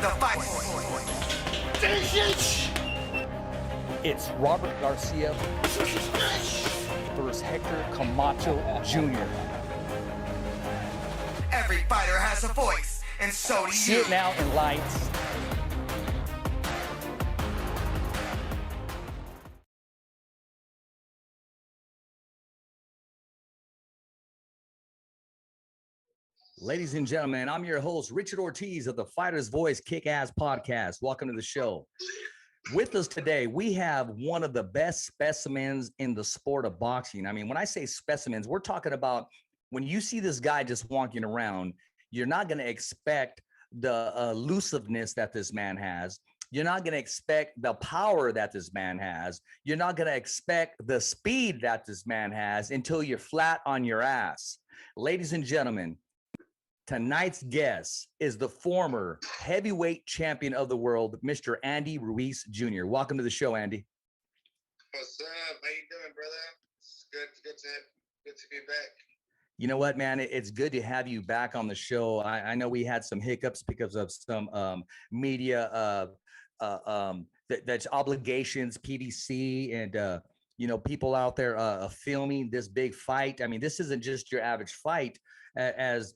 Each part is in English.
The fight. It's Robert Garcia versus Hector Camacho Jr. Every fighter has a voice, and so do you. See it now in lights. Ladies and gentlemen, I'm your host, Richard Ortiz of the Fighter's Voice Kick-Ass Podcast. Welcome to the show. With us today, we have one of the best specimens in the sport of boxing. I mean, when I say specimens, we're talking about when you see this guy just walking around, you're not going to expect the elusiveness that this man has. You're not going to expect the power that this man has. You're not going to expect the speed that this man has until you're flat on your ass. Ladies and gentlemen, tonight's guest is the former heavyweight champion of the world, Mr. Andy Ruiz Jr. Welcome to the show, Andy. What's up? How you doing, brother? It's good to be back. You know what, man? It's good to have you back on the show. I know we had some hiccups because of some media that's obligations, PDC, and people out there filming this big fight. I mean, this isn't just your average fight, as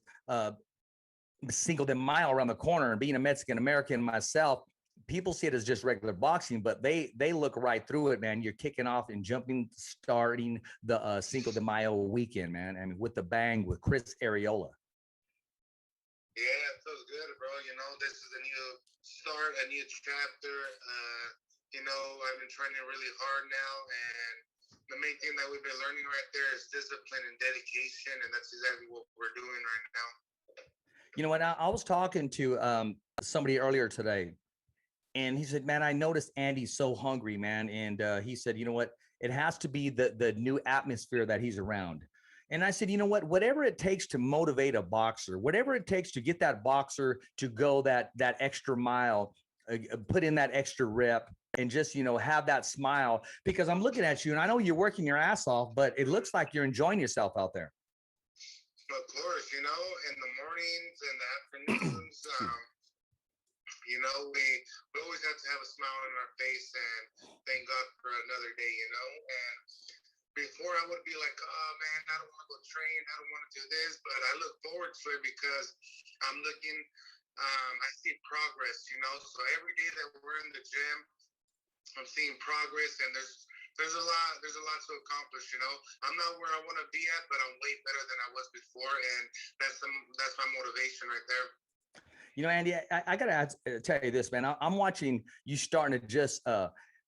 Cinco de Mayo around the corner, and being a Mexican American myself, people see it as just regular boxing, but they look right through it, man. You're kicking off and starting the Cinco de Mayo weekend, man. I mean, with the bang with Chris Arreola. Yeah, it feels good, bro. This is a new start, a new chapter. I've been training really hard now, and the main thing that we've been learning right there is discipline and dedication, and that's exactly what we're doing right now. You know what? I was talking to somebody earlier today, and he said, man, I noticed Andy's so hungry, man. And he said, you know what? It has to be the new atmosphere that he's around. And I said, you know what? Whatever it takes to motivate a boxer, whatever it takes to get that boxer to go that extra mile, put in that extra rep, and just, have that smile. Because I'm looking at you, and I know you're working your ass off, but it looks like you're enjoying yourself out there. Of course, in the mornings and the afternoons, we always have to have a smile on our face and thank God for another day, And before I would be like, oh man, I don't want to go train, I don't want to do this, but I look forward to it because I'm looking, I see progress, So every day that we're in the gym, I'm seeing progress, and there's a lot to accomplish, I'm not where I want to be at, but I'm way better than I was before, and that's my motivation right there. Andy, I gotta tell you this, man. I'm watching you starting to just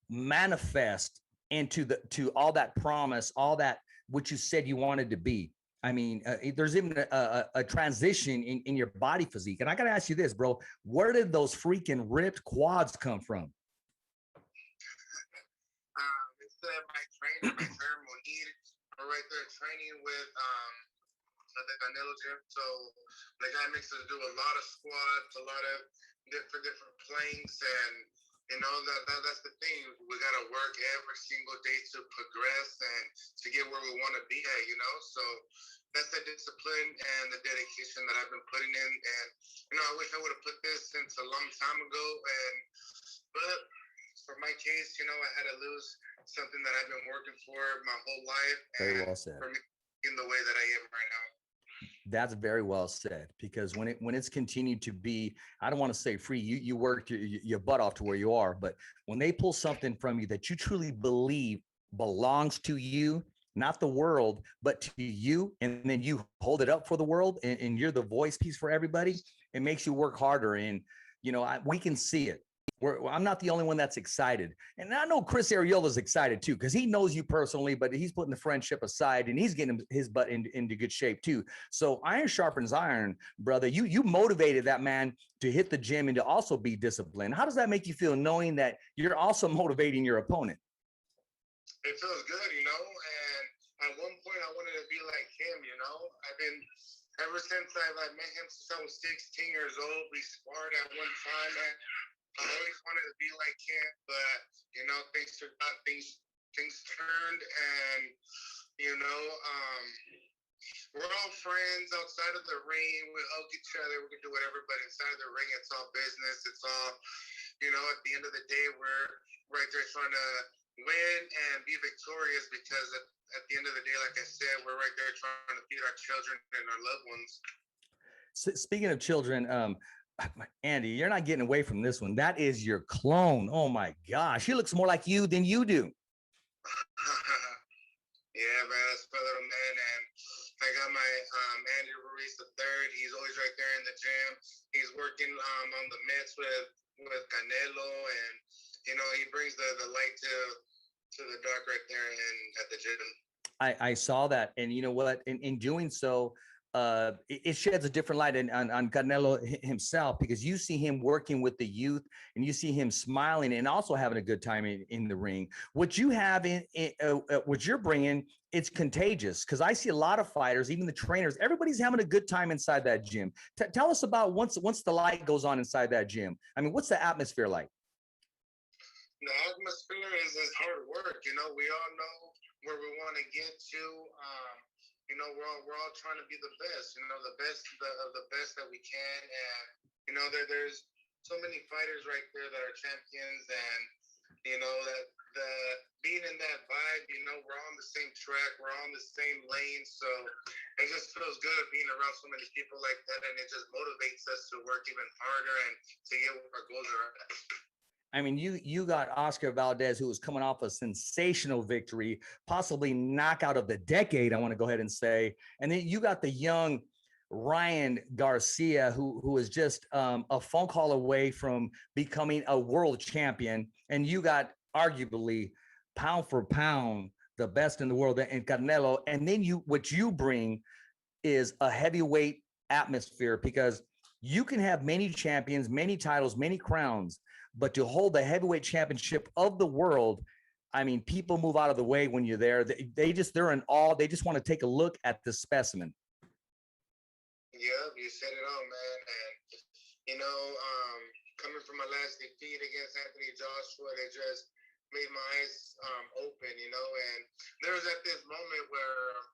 manifest to all that promise, all that what you said you wanted to be. I mean, there's even a transition in your body physique, and I gotta ask you this, bro. Where did those freaking ripped quads come from? My trainer, Monir, are right there training with the Canelo gym. So the guy makes us do a lot of squats, a lot of different planks, and that's the thing. We gotta work every single day to progress and to get where we want to be at. So that's the discipline and the dedication that I've been putting in. And I wish I would have put this since a long time ago. But for my case, I had to lose something that I've been working for my whole life. Very well said. For me, in the way that I am right now. That's very well said, because when it's continued to be, I don't want to say free, you worked your butt off to where you are, but when they pull something from you that you truly believe belongs to you, not the world, but to you, and then you hold it up for the world, and you're the voice piece for everybody, it makes you work harder. And we can see it. I'm not the only one that's excited. And I know Chris Arreola is excited too, because he knows you personally, but he's putting the friendship aside, and he's getting his butt into good shape too. So iron sharpens iron, brother. You motivated that man to hit the gym and to also be disciplined. How does that make you feel, knowing that you're also motivating your opponent? It feels good, and at one point I wanted to be like him, ever since I met him since I was 16 years old. We sparred at one time, and I always wanted to be like him, but things turned, and we're all friends outside of the ring. We hug each other. We can do whatever, but inside of the ring, it's all business. It's all, at the end of the day, we're right there trying to win and be victorious because at the end of the day, like I said, we're right there trying to feed our children and our loved ones. Speaking of children, Andy, you're not getting away from this one. That is your clone. Oh my gosh, he looks more like you than you do. Yeah, man, that's my little man, and I got my Andy Ruiz III. He's always right there in the gym. He's working on the mitts with Canelo, and he brings the light to the dark right there and at the gym. I saw that, and you know what? In doing so, it sheds a different light on Canelo himself, because you see him working with the youth, and you see him smiling and also having a good time in the ring. What you have what you're bringing, it's contagious, because I see a lot of fighters, even the trainers, everybody's having a good time inside that gym. Tell us about once the light goes on inside that gym. I mean, what's the atmosphere like? The atmosphere is hard work. We all know where we want to get to. We're all trying to be the best. The best of the best that we can. And there's so many fighters right there that are champions, and that the being in that vibe. We're on the same track. We're on the same lane. So it just feels good being around so many people like that, and it just motivates us to work even harder and to get what our goals are at. I mean, you got Oscar Valdez, who was coming off a sensational victory, possibly knockout of the decade, I want to go ahead and say. And then you got the young Ryan Garcia, who is just a phone call away from becoming a world champion. And you got arguably pound for pound the best in the world in Canelo. And then what you bring is a heavyweight atmosphere, because you can have many champions, many titles, many crowns, but to hold the heavyweight championship of the world, I mean, people move out of the way when you're there. They're in awe. They just want to take a look at the specimen. Yeah, you said it all, man. And coming from my last defeat against Anthony Joshua, they just made my eyes open. And there was at this moment where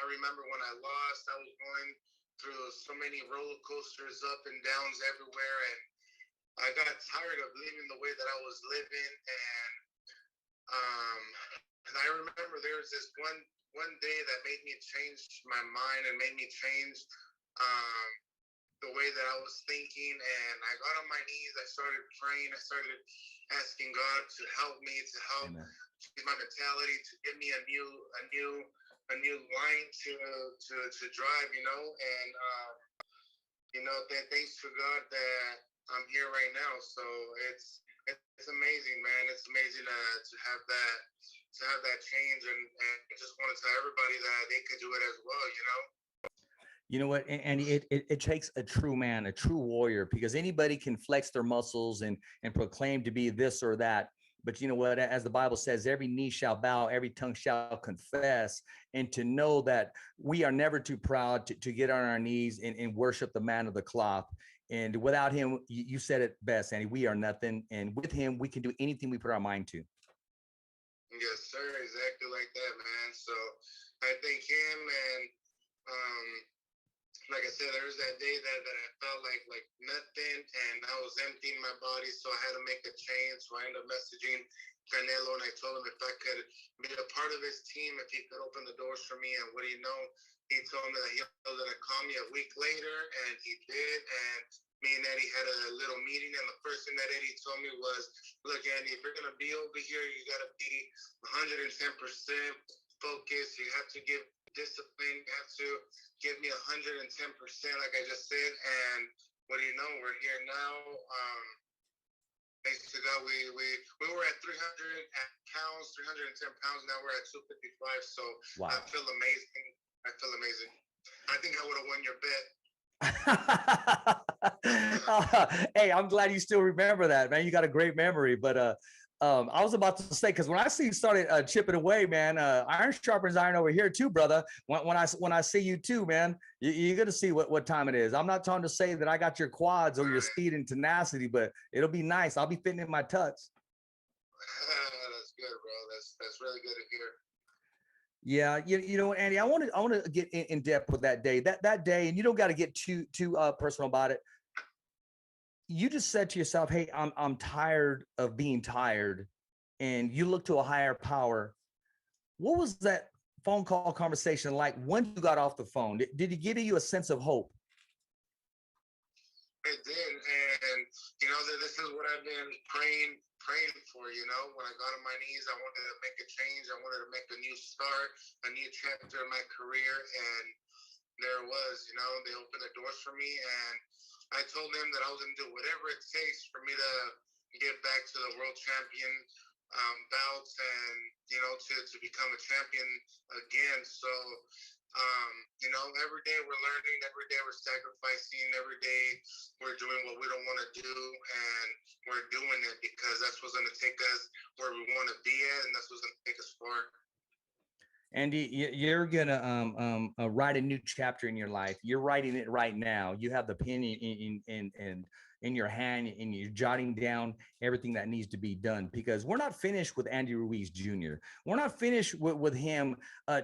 I remember when I lost, I was going through so many roller coasters, up and downs everywhere, and I got tired of living the way that I was living, and I remember there was this one day that made me change my mind and made me change the way that I was thinking. And I got on my knees, I started praying, I started asking God to help me, to help change my mentality, to give me a new line to drive, and thanks to God that I'm here right now. So it's amazing, man. It's amazing to have that change, and just want to tell everybody that they could do it as well. You know what? And it takes a true man, a true warrior, because anybody can flex their muscles and proclaim to be this or that. But you know what? As the Bible says, every knee shall bow, every tongue shall confess. And to know that we are never too proud to get on our knees and worship the man of the cloth. And without him, you said it best, Andy, we are nothing. And with him, we can do anything we put our mind to. Yes, sir. Exactly like that, man. So I thank him, and like I said, there was that day that I felt like nothing, and I was emptying my body, so I had to make a change. So I ended up messaging Canelo, and I told him if I could be a part of his team, if he could open the doors for me. And what do you know? He told me that he was going to call me a week later, and he did. And me and Eddie had a little meeting, and the first thing that Eddie told me was, look, Andy, if you're going to be over here, you got to be 110% focused. You have to give discipline. You have to give me 110%, like I just said. And what do you know? We're here now. Thanks to God, we were at 300 pounds, 310 pounds. Now we're at 255. So wow. I feel amazing. I think I would have won your bet. Hey, I'm glad you still remember that, man. You got a great memory. But I was about to say, because when I see you started chipping away, man, iron sharpens iron over here too, brother. When I see you too, man, you're gonna see what time it is. I'm not trying to say that I got your quads or your speed and tenacity, but it'll be nice. I'll be fitting in my tucks. That's good, bro. That's really good to hear. Yeah, you know, Andy, I want to get in depth with that day. That day, and you don't got to get too personal about it. You just said to yourself, "Hey, I'm tired of being tired," and you look to a higher power. What was that phone call conversation like when you got off the phone? Did it give you a sense of hope? It did, and you know that this is what I've been praying for. You know, when I got on my knees, I wanted to make a change. I wanted to make a new start, a new chapter in my career, and there it was. You know, they opened the doors for me, and I told them that I was going to do whatever it takes for me to get back to the world champion belts and to become a champion again. So you know, every day we're learning, every day we're sacrificing, every day we're doing what we don't want to do, and we're doing it because that's what's going to take us where we want to be at, and that's what's going to take us far. Andy, you're gonna write a new chapter in your life. You're writing it right now. You have the pen in your hand, and you're jotting down everything that needs to be done because we're not finished with Andy Ruiz Jr. We're not finished with him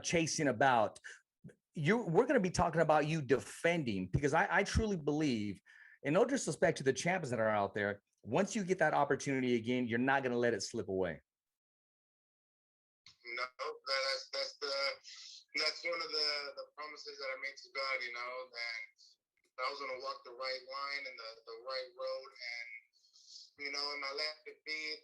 chasing about. We're going to be talking about you defending because I truly believe, and no disrespect to the champions that are out there, once you get that opportunity again, you're not going to let it slip away. No, that's one of the promises that I made to God. You know that I was going to walk the right line and the right road, and you know, in my last defeat,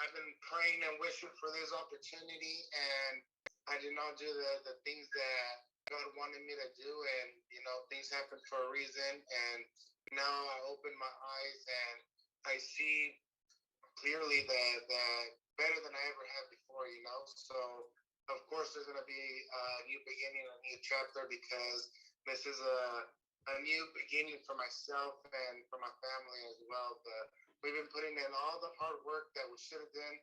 I've been praying and wishing for this opportunity, and I did not do the things that God wanted me to do, and you know, things happen for a reason, and now I open my eyes and I see clearly that better than I ever have before, you know. So of course there's gonna be a new beginning, a new chapter because this is a new beginning for myself and for my family as well. But we've been putting in all the hard work that we should have done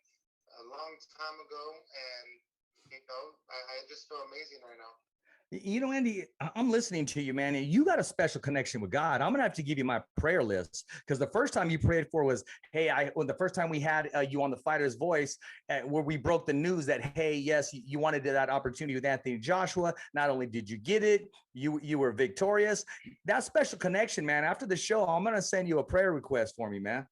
a long time ago, and you know, I just feel amazing right now. You know, Andy, I'm listening to you, man, and you got a special connection with God. I'm gonna have to give you my prayer list because the first time you prayed for was, hey, when the first time we had you on the Fighter's Voice, where we broke the news that, hey, yes, you wanted that opportunity with Anthony Joshua. Not only did you get it, you were victorious. That special connection, man. After the show, I'm gonna send you a prayer request for me, man.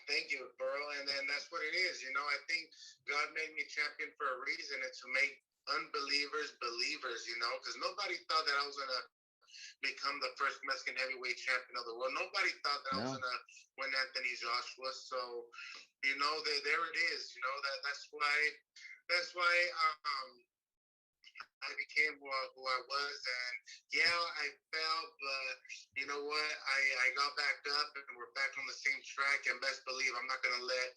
Thank you, Burl. And then that's what it is. You know, I think God made me champion for a reason, and to make unbelievers believers, you know, because nobody thought that I was going to become the first Mexican heavyweight champion of the world. Nobody thought that I was No. going to win Anthony Joshua. So, you know, there it is. You know, that's why I became who I was, and yeah, I fell, but you know what? I got back up, and we're back on the same track. And best believe I'm not gonna let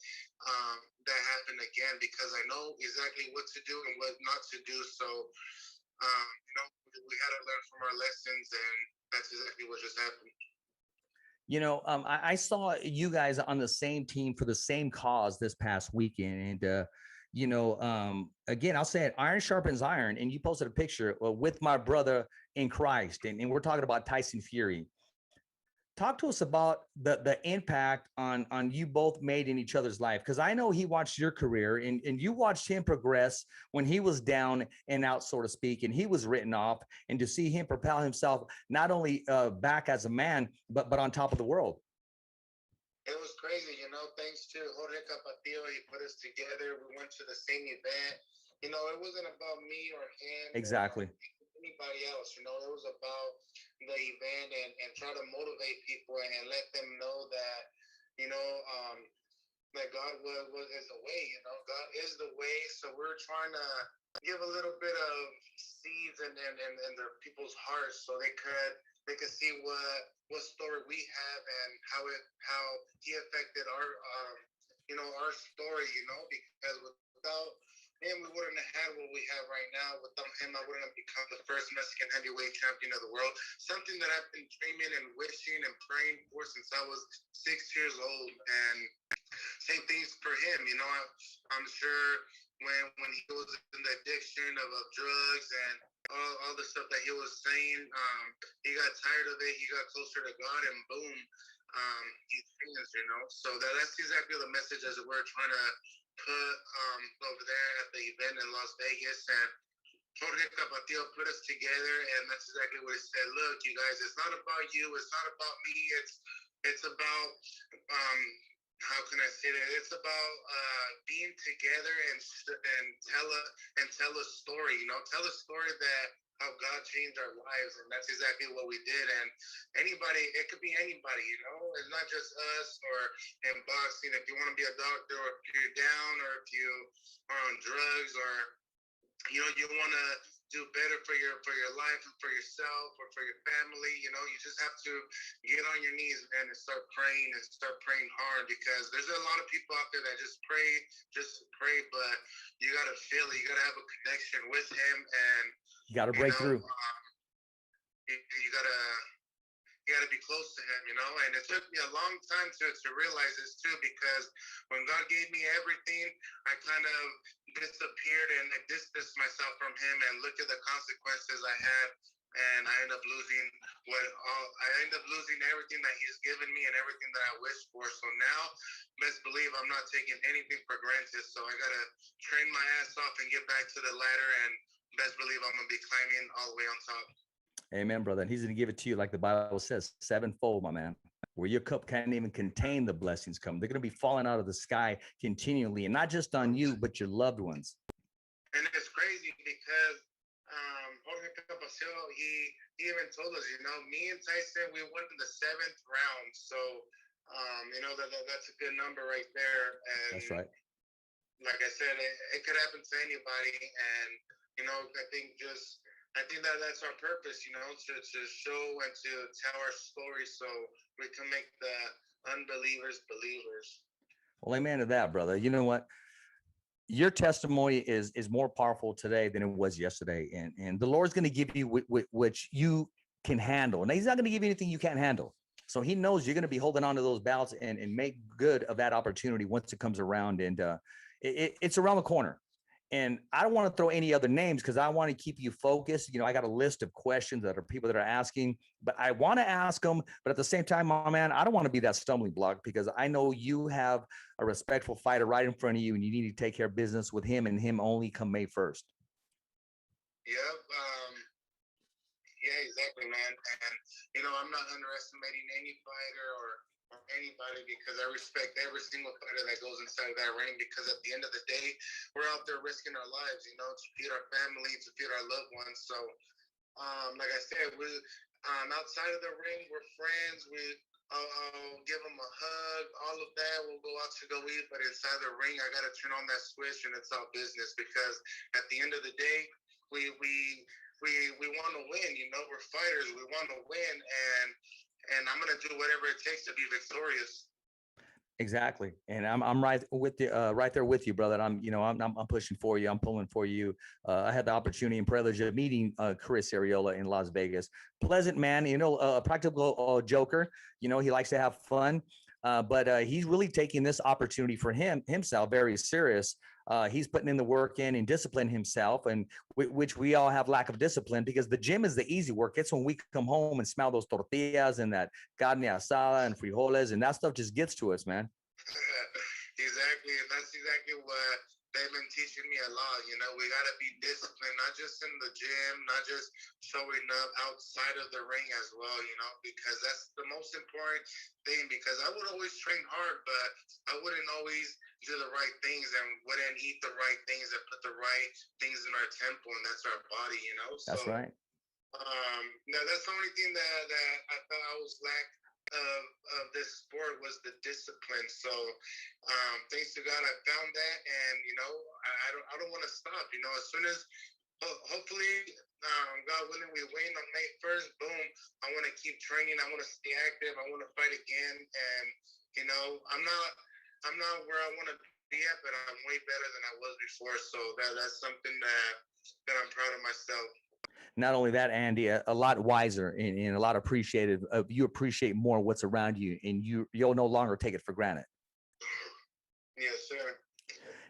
that happen again because I know exactly what to do and what not to do. So, you know, we had to learn from our lessons, and that's exactly what just happened. You know, I saw you guys on the same team for the same cause this past weekend, and you know, again, I'll say it: iron sharpens iron. And you posted a picture with my brother in Christ, and we're talking about Tyson Fury. Talk to us about the impact on you both made in each other's life, because I know he watched your career and you watched him progress when he was down and out, so to speak, and he was written off, and to see him propel himself not only back as a man but on top of the world. It was crazy, you know. Thanks to Jorge Capatillo, he put us together. We went to the same event. You know, it wasn't about me or him or Exactly. anybody else. You know, it was about the event and try to motivate people and let them know that, you know, that God is the way. You know, God is the way. So we're trying to give a little bit of seeds in their people's hearts so they could see what story we have and how he affected our our story, you know, because without him we wouldn't have had what we have right now. Without him I wouldn't have become the first Mexican heavyweight champion of the world. Something that I've been dreaming and wishing and praying for since I was 6 years old. And same things for him, you know. I'm sure when he was in the addiction of drugs and all the stuff that he was saying, he got tired of it. He got closer to God, and boom, he changed. You know, so that's exactly the message as we're trying to put over there at the event in Las Vegas, and Jorge Capatillo put us together, and that's exactly what he said. Look, you guys, it's not about you, it's not about me, it's about how can I say that? It's about being together and tell a story. You know, tell a story that how God changed our lives, and that's exactly what we did. And anybody, it could be anybody. You know, it's not just us or in boxing. If you want to be a doctor, or if you're down, or if you are on drugs, or you know you want to do better for your life and for yourself or for your family, you know, you just have to get on your knees, man, and start praying hard, because there's a lot of people out there that just pray, but you got to feel it, you got to have a connection with him, and You got to you break know through. you got to be close to him, you know. And it took me a long time to realize this too, because when God gave me everything, I kind of disappeared and I distanced myself from him and looked at the consequences I had, and I ended up losing everything that he's given me and everything that I wished for. So now, best believe I'm not taking anything for granted. So I gotta train my ass off and get back to the ladder, and best believe I'm gonna be climbing all the way on top. Amen, brother. And he's going to give it to you, like the Bible says, sevenfold, my man. Where your cup can't even contain the blessings come. They're going to be falling out of the sky continually, and not just on you, but your loved ones. And it's crazy because Jorge Capaccio, he even told us, you know, me and Tyson, we went in the 7th round. So, you know, that's a good number right there. And that's right. Like I said, it could happen to anybody. And, you know, I think that that's our purpose, you know, to show and to tell our story so we can make the unbelievers believers. Well, amen to that, brother. You know what? Your testimony is more powerful today than it was yesterday. And the Lord's going to give you which you can handle. And he's not going to give you anything you can't handle. So he knows you're going to be holding on to those ballots and make good of that opportunity once it comes around. And it's around the corner. And I don't want to throw any other names because I want to keep you focused. You know, I got a list of questions that are people that are asking, but I want to ask them. But at the same time, my man, I don't want to be that stumbling block, because I know you have a respectful fighter right in front of you, and you need to take care of business with him and him only come May 1st. Yep. Yeah, exactly, man. And, you know, I'm not underestimating any fighter or anybody, because I respect every single fighter that goes inside of that ring, because at the end of the day, we're out there risking our lives, you know, to feed our family, to feed our loved ones. So, like I said, we outside of the ring, we're friends. I'll give them a hug, all of that. We'll go out to go eat, but inside the ring, I got to turn on that switch, and it's all business, because at the end of the day, we want to win. You know, we're fighters. We want to win, and I'm gonna do whatever it takes to be victorious. Exactly. And I'm right with you, right there with you, brother. I'm pushing for you. I'm pulling for you. I had the opportunity and privilege of meeting Chris Ariola in Las Vegas. Pleasant man, you know, a practical joker. You know, he likes to have fun, but he's really taking this opportunity for himself very serious. He's putting in the work in and discipline himself, and which we all have lack of discipline, because the gym is the easy work. It's when we come home and smell those tortillas and that carne asada and frijoles, and that stuff just gets to us, man. Exactly. And that's exactly what they've been teaching me a lot. You know, we got to be disciplined, not just in the gym, not just showing up outside of the ring as well, you know, because that's the most important thing. Because I would always train hard, but I wouldn't always do the right things and wouldn't eat the right things and put the right things in our temple, and that's our body, you know. So, that's right. Now that's the only thing that I thought I was lacking of this sport, was the discipline. So thanks to God, I found that, and you know, I don't want to stop. You know, as soon as hopefully, God willing, we win on May 1st. Boom! I want to keep training. I want to stay active. I want to fight again, and you know, I'm not where I want to be at, but I'm way better than I was before. So that's something that I'm proud of myself. Not only that, Andy, a lot wiser and a lot appreciative. You appreciate more what's around you, and you'll no longer take it for granted. Yes, sir.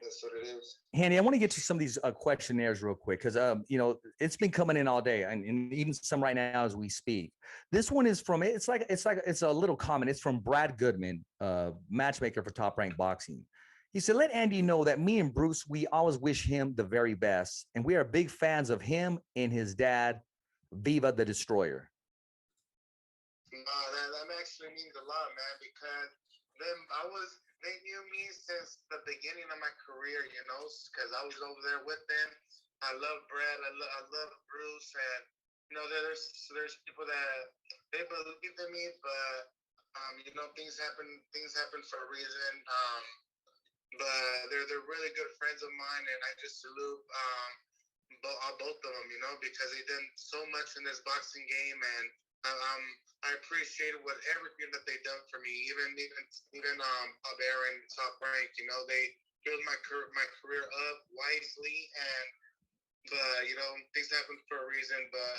That's what it is. Handy, I want to get to some of these questionnaires real quick, because you know, it's been coming in all day, and even some right now as we speak. This one is from it's a little comment. It's from Brad Goodman, matchmaker for Top Rank Boxing. He said, let Andy know that me and Bruce, we always wish him the very best. And we are big fans of him and his dad, Viva the Destroyer. That actually means a lot, man, because they knew me since the beginning of my career, you know, because I was over there with them. I love Brad, I love Bruce, and you know, there's people that they believe in me, but you know, things happen for a reason. But they're really good friends of mine, and I just salute both of them, you know, because they've done so much in this boxing game, and I appreciate everything that they've done for me. Even Bob Aaron, Top Rank, you know, they built my career up wisely, and but you know, things happen for a reason. But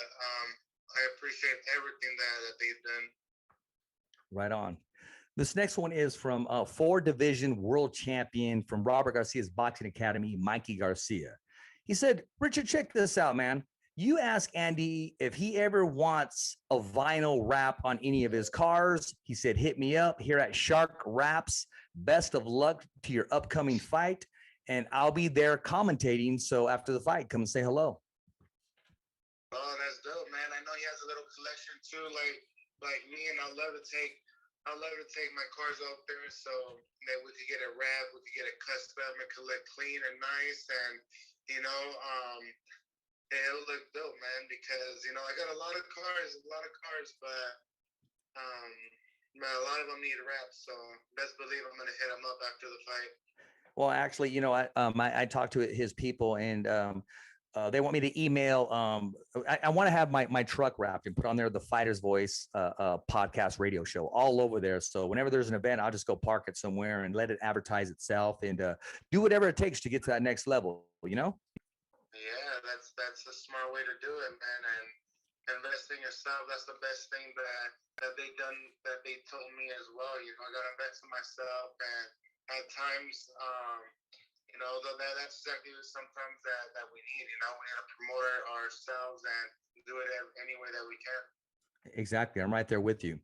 I appreciate everything that they've done. Right on. This next one is from 4-division world champion from Robert Garcia's Boxing Academy, Mikey Garcia. He said, Richard, check this out, man. You ask Andy if he ever wants a vinyl wrap on any of his cars. He said, hit me up here at Shark Wraps. Best of luck to your upcoming fight. And I'll be there commentating. So after the fight, come and say hello. Oh, that's dope, man. I know he has a little collection too, like me, and I'd love to take my cars out there so that we could get it wrapped, we could get it custom, it could look clean and nice, and you know, it'll look dope, man. Because you know, I got a lot of cars, but man, a lot of them need wraps. So best believe I'm gonna hit them up after the fight. Well, actually, you know, I talked to his people, and they want me to email. I want to have my truck wrapped and put on there the Fighter's Voice podcast radio show all over there. So whenever there's an event, I'll just go park it somewhere and let it advertise itself and do whatever it takes to get to that next level. You know? Yeah, that's a smart way to do it, man. And invest in yourself. That's the best thing that they done, that they told me as well. You know, I got to invest in myself, and at times, you know, that's exactly sometimes that we need. You know, we need to promote ourselves and do it any way that we can. Exactly. I'm right there with you.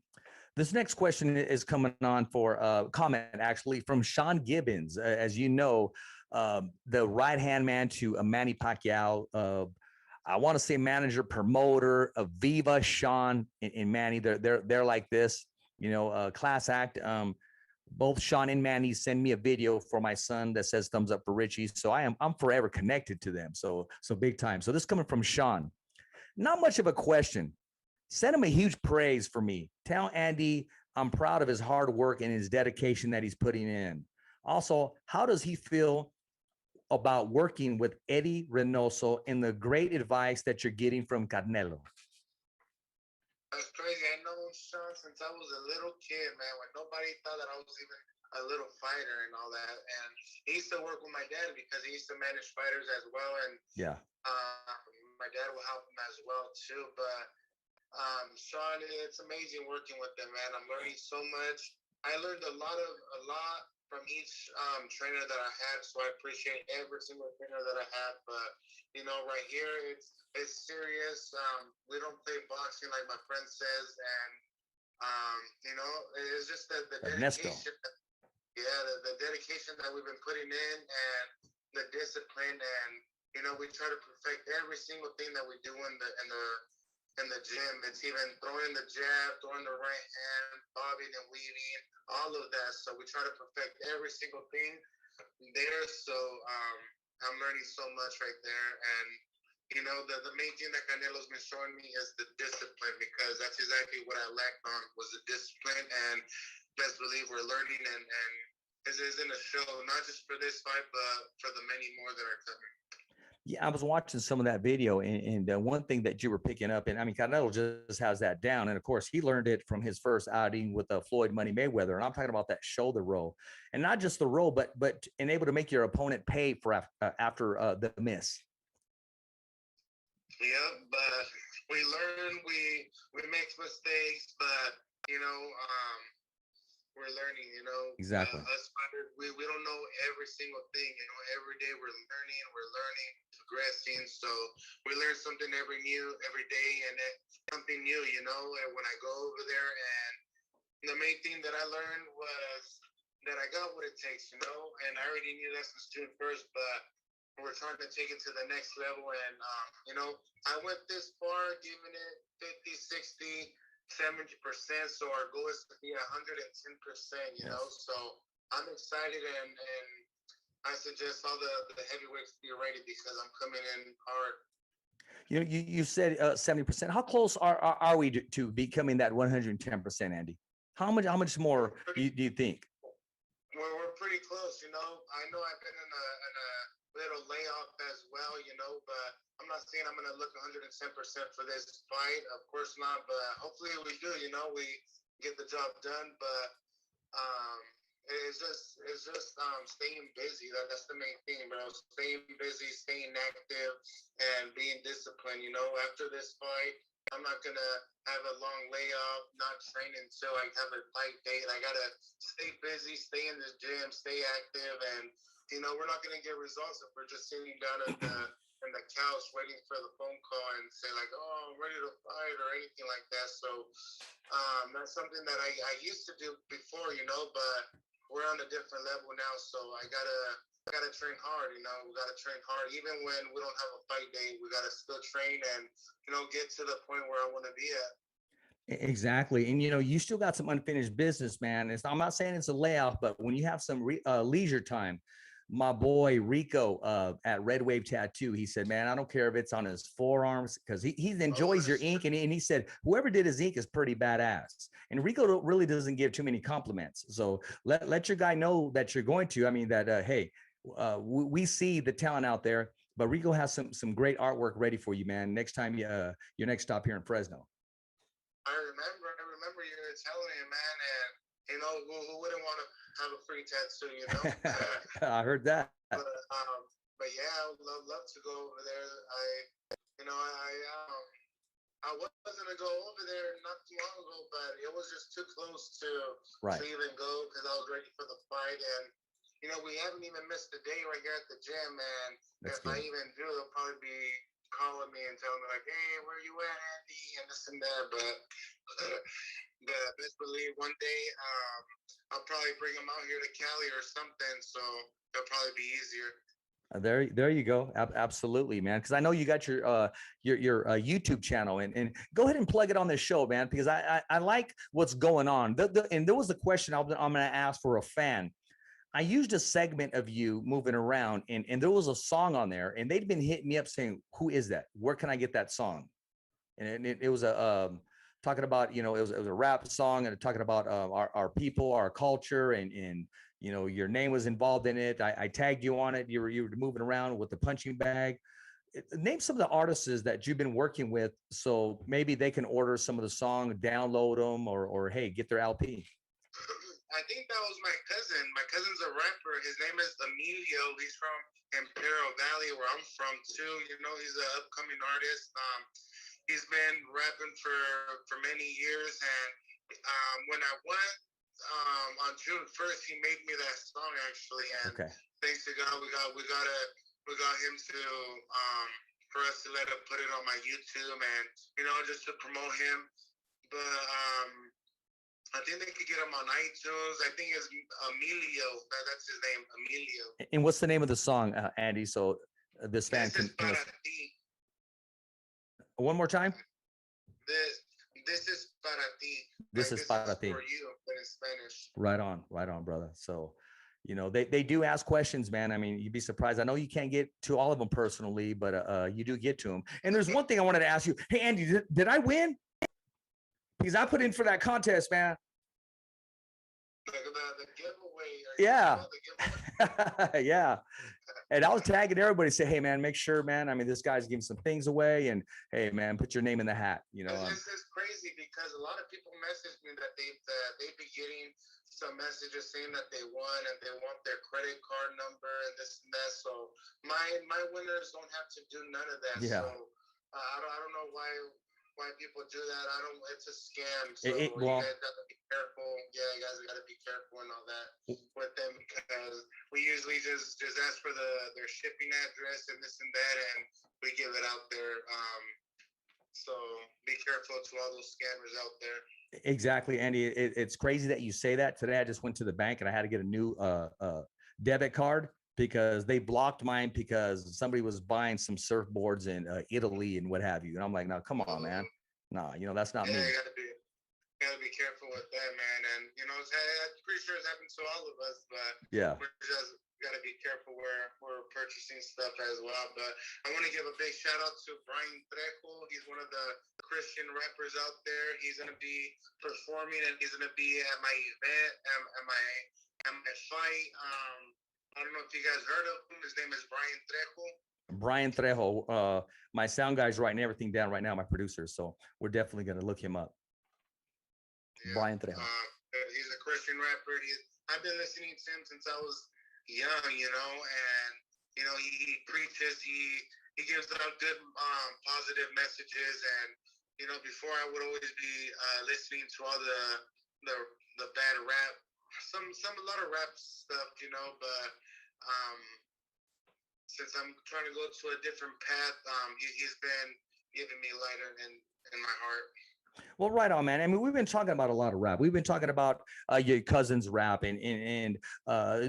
This next question is coming on for comment, actually, from Sean Gibbons. As you know, the right-hand man to Manny Pacquiao. I want to say manager, promoter of Viva, Sean and Manny. They're like this, you know, class act. Both Sean and Manny send me a video for my son that says thumbs up for Richie. So I'm forever connected to them. So big time. So this is coming from Sean. Not much of a question. Send him a huge praise for me. Tell Andy I'm proud of his hard work and his dedication that he's putting in. Also, how does he feel about working with Eddie Reynoso and the great advice that you're getting from Canelo? That's crazy. I know Sean since I was a little kid, man, when nobody thought that I was even a little fighter and all that. And he used to work with my dad because he used to manage fighters as well. And yeah, my dad will help him as well too. But Sean, it's amazing working with them, man. I'm learning so much. I learned a lot from each trainer that I had, so I appreciate every single trainer that I had. But you know, right here, it's serious. We don't play boxing like my friend says, and you know, it's just the dedication. Yeah, the dedication that we've been putting in, and the discipline, and you know, we try to perfect every single thing that we do in the gym. It's even throwing the jab, throwing the right hand, bobbing and weaving, all of that. So we try to perfect every single thing there. So I'm learning so much right there. And, you know, the main thing that Canelo's been showing me is the discipline, because that's exactly what I lacked on, was the discipline. And best believe we're learning, and this isn't a show, not just for this fight, but for the many more that are coming. Yeah, I was watching some of that video, and one thing that you were picking up, and I mean, Canelo just has that down, and of course, he learned it from his first outing with Floyd Money Mayweather, and I'm talking about that shoulder roll, and not just the roll, but and able to make your opponent pay for after the miss. Yeah, but we learn, we make mistakes, but you know, we're learning, you know. Exactly. Us fighters, we don't know every single thing. You know, every day we're learning, progressing. So we learn something every day, and something new, you know. And when I go over there, and the main thing that I learned was that I got what it takes, you know, and I already knew that since June 1st, but we're trying to take it to the next level. And, you know, I went this far, giving it 50, 60, 70%. So our goal is to be 110%, you know, Yes. so I'm excited, and I suggest all the heavyweights be ready because I'm coming in hard. You said 70%. How close are we to becoming that 110%, Andy? How much more do you think? We're pretty close, you know. I know I've been in a little layoff as well, you know, but I'm not saying I'm going to look 110% for this fight. Of course not, but hopefully we do, you know, we get the job done. But um, it's just staying busy. That's the main thing, bro. Staying busy, staying active, and being disciplined. You know, after this fight, I'm not gonna have a long layoff, not train until I have a fight date. I gotta stay busy, stay in the gym, stay active, and you know, we're not gonna get results if we're just sitting down at the couch waiting for the phone call and say like, "Oh, I'm ready to fight" or anything like that. So that's something that I used to do before, you know, but we're on a different level now. So I gotta train hard, you know. We gotta train hard, even when we don't have a fight day. We gotta still train and you know get to the point where I want to be at. Exactly. And you still got some unfinished business, man. I'm not saying it's a layoff, but when you have some leisure time, my boy Rico at Red Wave Tattoo, he said, man, I don't care if it's on his forearms because he Oh, enjoys your ink. And he said, whoever did his ink is pretty badass. And Rico really doesn't give too many compliments. So let your guy know that you're going to. I mean, that, hey, we see the talent out there, but Rico has some great artwork ready for you, man. Next time your next stop here in Fresno. I remember you were telling me, man, and you know who wouldn't want to have a free tattoo, you know? I heard that. But yeah, I would love to go over there. You know, I wasn't gonna go over there not too long ago, but it was just too close to Right. even go because I was ready for the fight, and you know we haven't even missed a day right here at the gym, and That's if I good. even do, they'll probably be calling me and telling me like, "Hey, where you at, Andy?" and this and that. But best believe one day I'll probably bring them out here to Cali or something, so it'll probably be easier. There you go. Absolutely, man. Because I know you got your YouTube channel, and go ahead and plug it on this show, man. Because I like what's going on. And there was a question I'm going to ask for a fan. I used a segment of you moving around, and there was a song on there, and they'd been hitting me up saying, "Who is that? Where can I get that song?" And it was a talking about, it was a rap song, and talking about our people, our culture, and your name was involved in it. I tagged you on it. You were moving around with the punching bag. Name some of the artists that you've been working with, so maybe they can order some of the song, download them, or hey, get their LP. I think that was my cousin. My cousin's a rapper. His name is Emilio. He's from Imperial Valley, where I'm from too. You know, he's an upcoming artist. He's been rapping for many years, and when I went on June 1st, he made me that song actually, and Okay. thanks to God, we got him to for us to let him put it on my YouTube, and you know just to promote him. But I think they could get him on iTunes. I think it's Emilio. That's his name, Emilio. And what's the name of the song, Andy? So this fan This is can para listen. ti. One more time. This is para ti. This Like is this is para ti. for you, but in Spanish. Right on, brother. So, they do ask questions, man. I mean, you'd be surprised. I know you can't get to all of them personally, but you do get to them. And there's one thing I wanted to ask you. Hey, Andy, did I win? Because I put in for that contest, man. The giveaway. Yeah. The giveaway? Yeah. And I was tagging everybody, say, hey, man, make sure, man. I mean, this guy's giving some things away, and hey, man, put your name in the hat. It's crazy because a lot of people message me that they've been getting some messages saying that they won and they want their credit card number and this and that. So my winners don't have to do none of that. Yeah. So I don't know why people do that. It's a scam. So you Well, guys got to be careful. Yeah, you guys got to be careful and all that with them because we usually just ask for their shipping address and this and that, and we give it out there. So be careful to all those scammers out there. Exactly, Andy. It's crazy that you say that. Today, I just went to the bank and I had to get a new debit card because they blocked mine because somebody was buying some surfboards in Italy and what have you. And I'm like, no, come on, man. No, that's not Yeah, me. you gotta be careful with that, man. And I'm pretty sure it's happened to all of us, but Yeah. we're just gotta be careful where we're purchasing stuff as well. But I want to give a big shout out to Brian Trejo. He's one of the Christian rappers out there. He's gonna be performing, and he's gonna be at my event, at my fight. I don't know if you guys heard of him. His name is Brian Trejo. Brian Trejo. My sound guy's writing everything down right now, my producer. So we're definitely going to look him up. Yeah. Brian Trejo. He's a Christian rapper. I've been listening to him since I was young, and he preaches. He gives out good, positive messages, and before I would always be listening to all the bad rap, a lot of rap stuff, but since I'm trying to go to a different path, he's been giving me light in my heart. Well, right on, man. I mean, we've been talking about a lot of rap. We've been talking about your cousin's rap and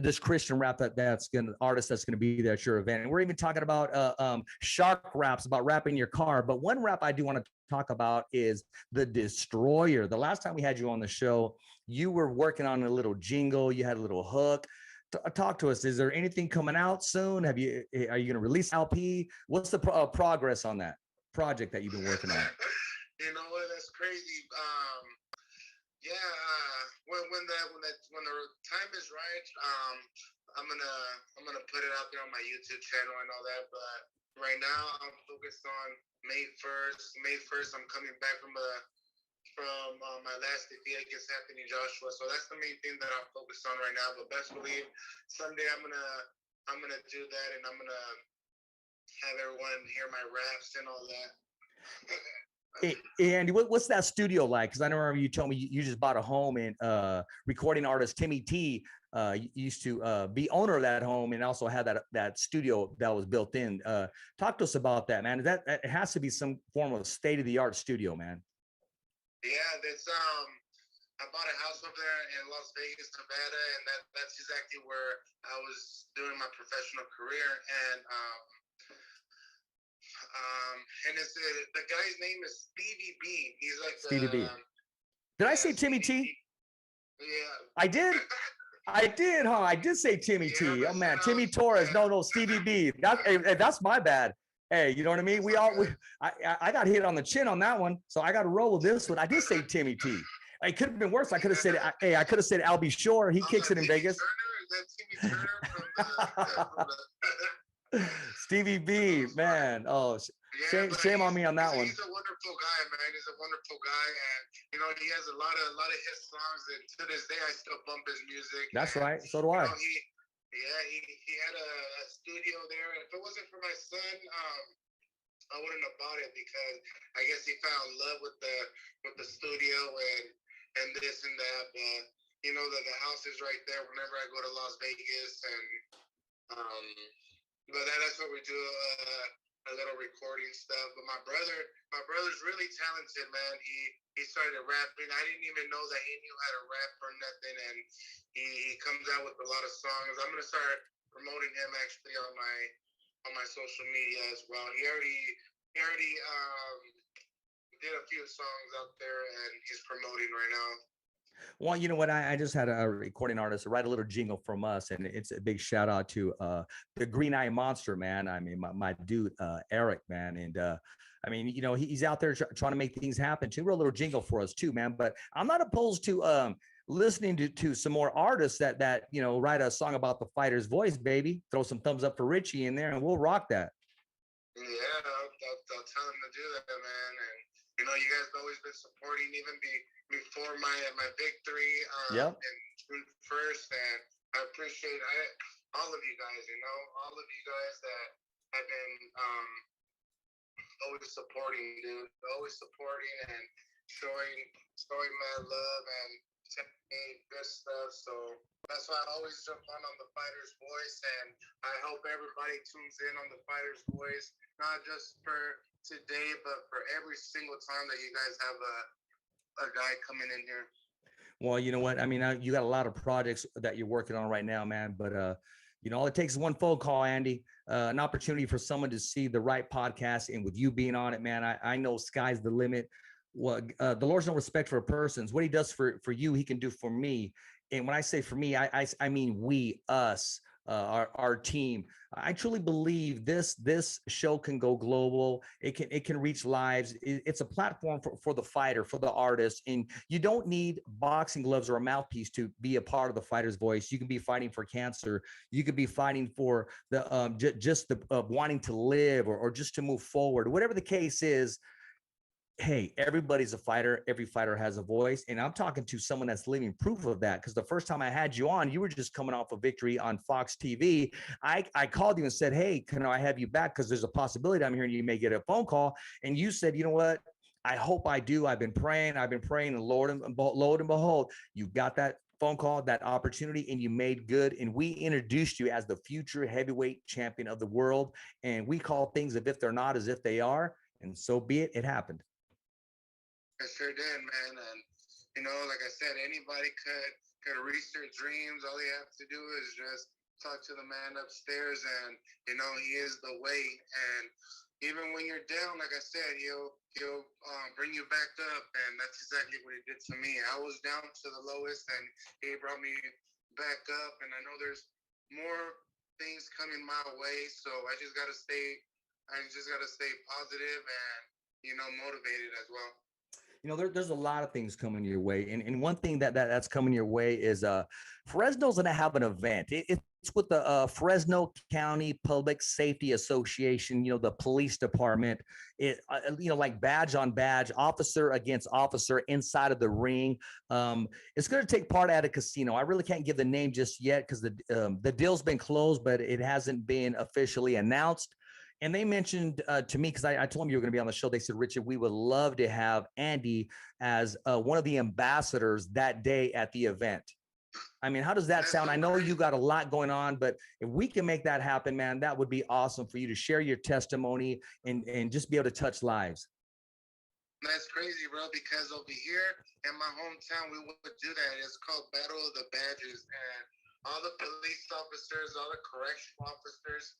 this Christian rap that's gonna artist that's gonna be there at your event. And we're even talking about shark raps, about rapping your car. But one rap I do want to talk about is the Destroyer. The last time we had you on the show, you were working on a little jingle. You had a little hook. Talk to us. Is there anything coming out soon? Are you going to release LP? What's the progress on that project that you've been working on? You know what? That's crazy. When the time is right, I'm gonna put it out there on my YouTube channel and all that. But right now, I'm focused on May 1st. May 1st, I'm coming back from my last defeat against Anthony Joshua. So that's the main thing that I'm focused on right now. But best believe someday I'm gonna do that, and I'm gonna have everyone hear my raps and all that. Hey, Andy, what's that studio like? Because I know you told me you just bought a home, and recording artist Timmy T used to be owner of that home and also had that studio that was built in. Talk to us about that, man. That it has to be some form of state-of-the-art studio, man. Yeah, that's I bought a house over there in Las Vegas, Nevada, and that's exactly where I was doing my professional career. And it's the guy's name is Stevie B. He's like Stevie B. Did I say Timmy T? Yeah. I did. I did, huh? I did say Timmy T. Oh man, Timmy Torres. No, Stevie B. That's my bad. Hey, you know what I mean? I got hit on the chin on that one, so I got to roll with this one. I did say Timmy T. It could have been worse. I could have said, hey, I could have said Albie Shore. He kicks it in Vegas. Turner? Is that Timmy Turner Stevie B, man. Oh, shame on me on that one. He's a wonderful guy, man. He's a wonderful guy, and he has a lot of his songs, and to this day I still bump his music. That's right. So do I. He had a studio there, and if it wasn't for my son, I wouldn't have bought it because I guess he found love with the studio and this and that. But the house is right there whenever I go to Las Vegas, and but that's what we do. A little recording stuff. But my brother's really talented, man. He started rapping. I didn't even know that he knew how to rap or nothing, and he comes out with a lot of songs. I'm gonna start promoting him actually on my social media as well. He already did a few songs out there, and he's promoting right now. Well, you know what? I just had a recording artist write a little jingle from us, and it's a big shout out to the Green Eye Monster, man. I mean, my dude, Eric, man. And I mean, he's out there trying to make things happen too. Wrote a little jingle for us too, man. But I'm not opposed to listening to some more artists that write a song about the fighter's voice, baby. Throw some thumbs up for Richie in there, and we'll rock that. Yeah, I'll tell him to do that, man. And you guys have always been supporting even before my victory Yep. in June 1st, and I appreciate all of you guys. All of you guys that have been always supporting, dude. Always supporting and showing my love and telling me good stuff. So that's why I always jump on the Fighter's Voice, and I hope everybody tunes in on the Fighter's Voice, not just for today, but for every single time that you guys have a guy coming in here. Well, you know what? I mean, you got a lot of projects that you're working on right now, man. But all it takes is one phone call, Andy. An opportunity for someone to see the right podcast, and with you being on it, man, I know sky's the limit. Well, the Lord's no respect for persons. What He does for you, He can do for me. And when I say for me, I mean we, us, our team. I truly believe this show can go global. It can reach lives. It's a platform for the fighter, for the artist, and you don't need boxing gloves or a mouthpiece to be a part of the fighter's voice. You can be fighting for cancer. You could be fighting for the just the wanting to live, or just to move forward. Whatever the case is, hey, everybody's a fighter. Every fighter has a voice. And I'm talking to someone that's living proof of that. Because the first time I had you on, you were just coming off a victory on Fox TV. I called you and said, hey, can I have you back? Because there's a possibility I'm hearing you may get a phone call. And you said, you know what? I hope I do. I've been praying. And Lord and behold, you got that phone call, that opportunity, and you made good. And we introduced you as the future heavyweight champion of the world. And we call things as if they're not, as if they are. And so be it. It happened. I sure did, man. And like I said, anybody could reach their dreams. All you have to do is just talk to the man upstairs, and he is the way. And even when you're down, like I said, he'll bring you back up, and that's exactly what he did to me. I was down to the lowest, and he brought me back up. And I know there's more things coming my way, so I just gotta stay positive and motivated as well. There's a lot of things coming your way. And one thing that's coming your way is Fresno's going to have an event. It's with the Fresno County Public Safety Association, the police department. Like badge on badge, officer against officer inside of the ring. It's going to take part at a casino. I really can't give the name just yet because the deal's been closed, but it hasn't been officially announced. And they mentioned to me, because I told them you were going to be on the show, they said, Richard, we would love to have Andy as one of the ambassadors that day at the event. I mean, how does that sound? I know you got a lot going on, but if we can make that happen, man, that would be awesome for you to share your testimony and just be able to touch lives. That's crazy, bro, because over here in my hometown, we would do that. It's called Battle of the Badges. And all the police officers, all the correctional officers,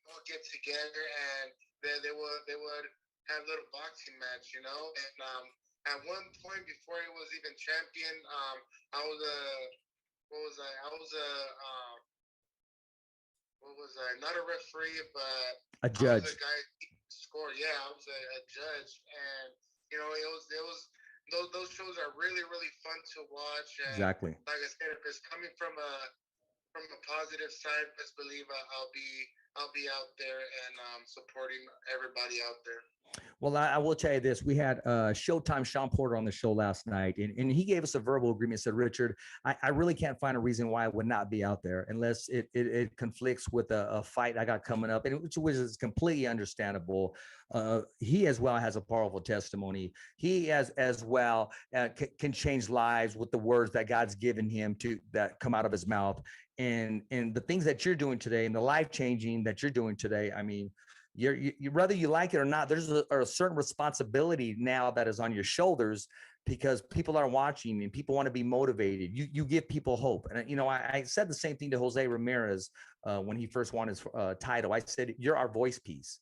all get together, and they would have a little boxing match, and at one point before he was even champion, I was a not a referee, but a judge. I was a guy scored. Yeah, I was a judge, and it was those shows are really, really fun to watch. And exactly. Like I said, if it's coming from a positive side, best believe I'll be out there and supporting everybody out there. Well, I will tell you this. We had Showtime Sean Porter on the show last night, and he gave us a verbal agreement. Said, Richard, I really can't find a reason why I would not be out there unless it conflicts with a fight I got coming up, and which is completely understandable. He as well has a powerful testimony. He as well can change lives with the words that God's given him that come out of his mouth. And the things that you're doing today and the life changing that you're doing today, I mean, you whether you like it or not, there's a certain responsibility now that is on your shoulders because people are watching and people want to be motivated. You give people hope. And, I said the same thing to Jose Ramirez when he first won his title. I said, you're our voice piece.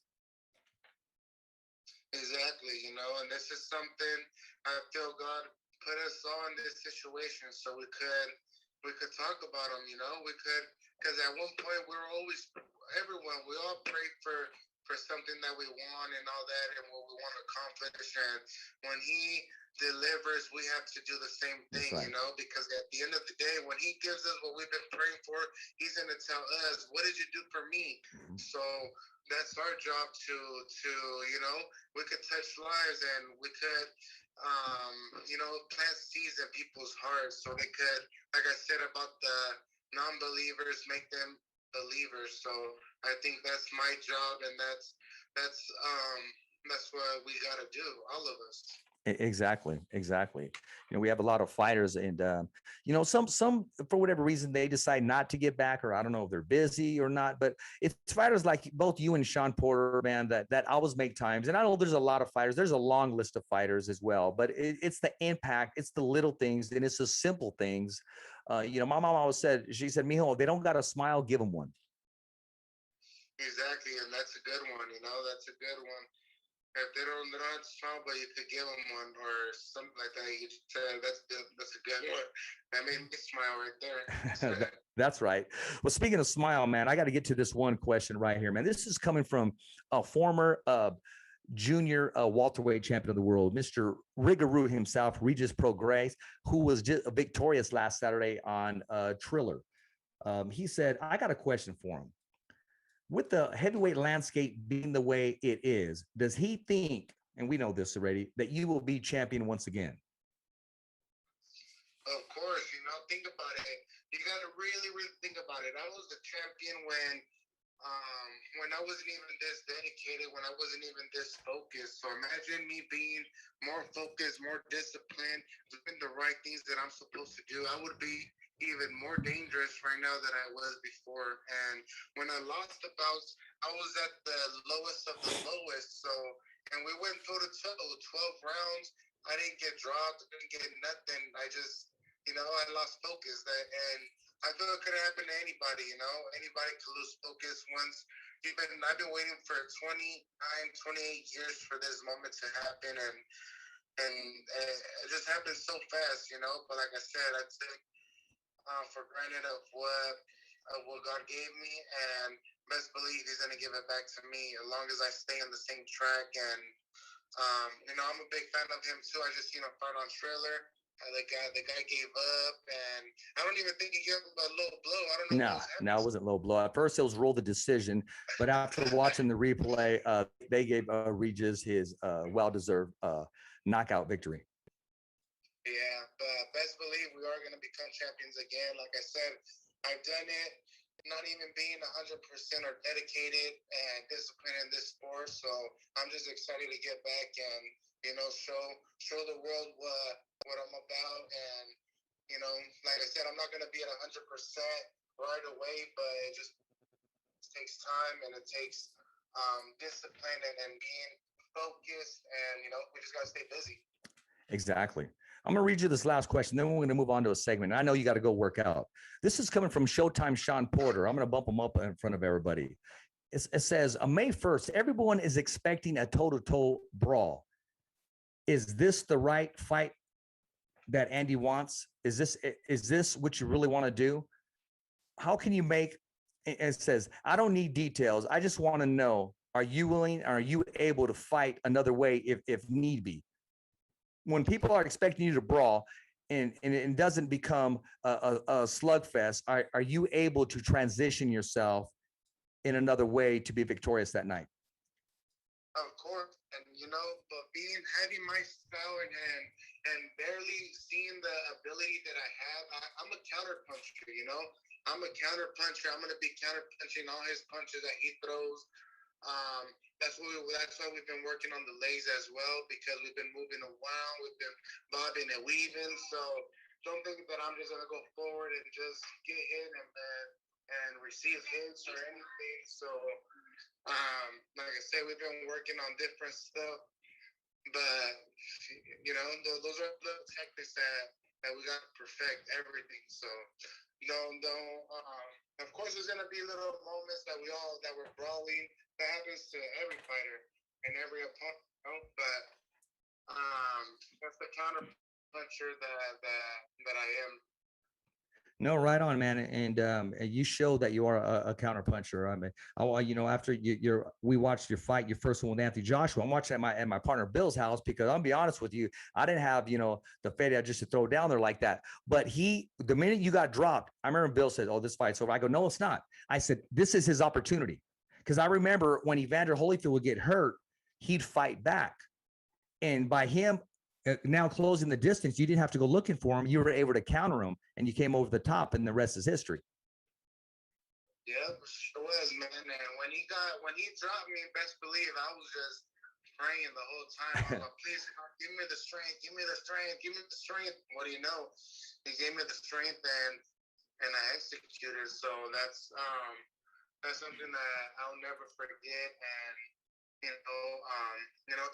Exactly. And this is something I feel God put us on this situation so we could talk about them, we could, because at one point we all prayed for something that we want and all that and what we want to accomplish. And when he delivers, we have to do the same thing, right. Because at the end of the day, when he gives us what we've been praying for, he's going to tell us, what did you do for me? Mm-hmm. So that's our job to we could touch lives and we could, plant seeds in people's hearts so they could, like I said about the non-believers, make them believers. So I think that's my job, and that's what we got to do, all of us. Exactly, exactly. We have a lot of fighters, and some for whatever reason they decide not to get back, or I don't know if they're busy or not. But it's fighters like both you and Sean Porter, man, that always make times. And I know there's a lot of fighters. There's a long list of fighters as well, but it's the impact, it's the little things, and it's the simple things. My mom always said, she said, "Mijo, they don't got a smile, give them one." Exactly, and that's a good one. That's a good one. If they don't have to smile, but you could give them one or something like that. You just said that's a good one. That made me smile right there. That's right. Well, speaking of smile, man, I got to get to this one question right here, man. This is coming from a former junior welterweight champion of the world, Mr. Rigaru himself, Regis Prograis, who was just victorious last Saturday on Triller. He said, I got a question for him. With the heavyweight landscape being the way it is, does he think, and we know this already, that you will be champion once again? Of course, think about it. You got to really, really think about it. I was the champion when I wasn't even this dedicated, when I wasn't even this focused. So imagine me being more focused, more disciplined, doing the right things that I'm supposed to do. I would be even more dangerous right now than I was before. And when I lost the bouts, I was at the lowest of the lowest. So, and we went toe to toe, 12 rounds. I didn't get dropped, didn't get nothing. I just, I lost focus. And I feel it could happen to anybody, Anybody could lose focus once. I've been waiting for 28 years for this moment to happen. And it just happened so fast, But like I said, I took for granted of what God gave me, and best believe He's gonna give it back to me as long as I stay on the same track. And I'm a big fan of him too. I just seen him fight on Trailer. The guy gave up, and I don't even think he gave him a low blow. I don't know. No, it wasn't low blow. At first, it was roll the decision, but after watching the replay, they gave Regis his well-deserved knockout victory. Yeah, but best believe we are going to become champions again. Like I said, I've done it, not even being 100% or dedicated and disciplined in this sport. So I'm just excited to get back and, show the world what I'm about. And, like I said, I'm not going to be at 100% right away, but it just takes time and it takes discipline and being focused. And, we just got to stay busy. Exactly. I'm going to read you this last question. Then we're going to move on to a segment. I know you got to go work out. This is coming from Showtime Sean Porter. I'm going to bump him up in front of everybody. It says, on May 1st, everyone is expecting a toe-to-toe brawl. Is this the right fight that Andy wants? Is this what you really want to do? How can you make, it says, I don't need details. I just want to know, are you willing, are you able to fight another way if need be? When people are expecting you to brawl and it doesn't become a slugfest, are you able to transition yourself in another way to be victorious that night? Of course. And, but having my style and barely seeing the ability that I have, I'm a counter puncher, I'm a counter puncher. I'm going to be counter punching all his punches that he throws. That's why we've been working on the legs as well, because we've been moving around, we've been bobbing and weaving. So don't think that I'm just gonna go forward and just get hit and receive hits or anything. So like I said, we've been working on different stuff, but those are the tactics that we got to perfect everything. So don't. Of course, there's gonna be little moments that we're brawling. That happens to every fighter and every opponent, but that's the counter puncher that I am. No, right on, man. And you show that you are a counter puncher. I mean, after we watched your fight, your first one with Anthony Joshua. I'm watching at my partner Bill's house, because I'll be honest with you, I didn't have the fade just to throw down there like that. But the minute you got dropped, I remember Bill said, "Oh, this fight's over." I go, "No, it's not." I said, "This is his opportunity," because I remember when Evander Holyfield would get hurt, he'd fight back, and by him now closing the distance, you didn't have to go looking for him. You were able to counter him, and you came over the top, and the rest is history. Yeah, sure was, man. And when he dropped me, best believe I was just praying the whole time. I was like, please, God, give me the strength, give me the strength, give me the strength. What do you know? He gave me the strength, and I executed. So that's something that I'll never forget. And it's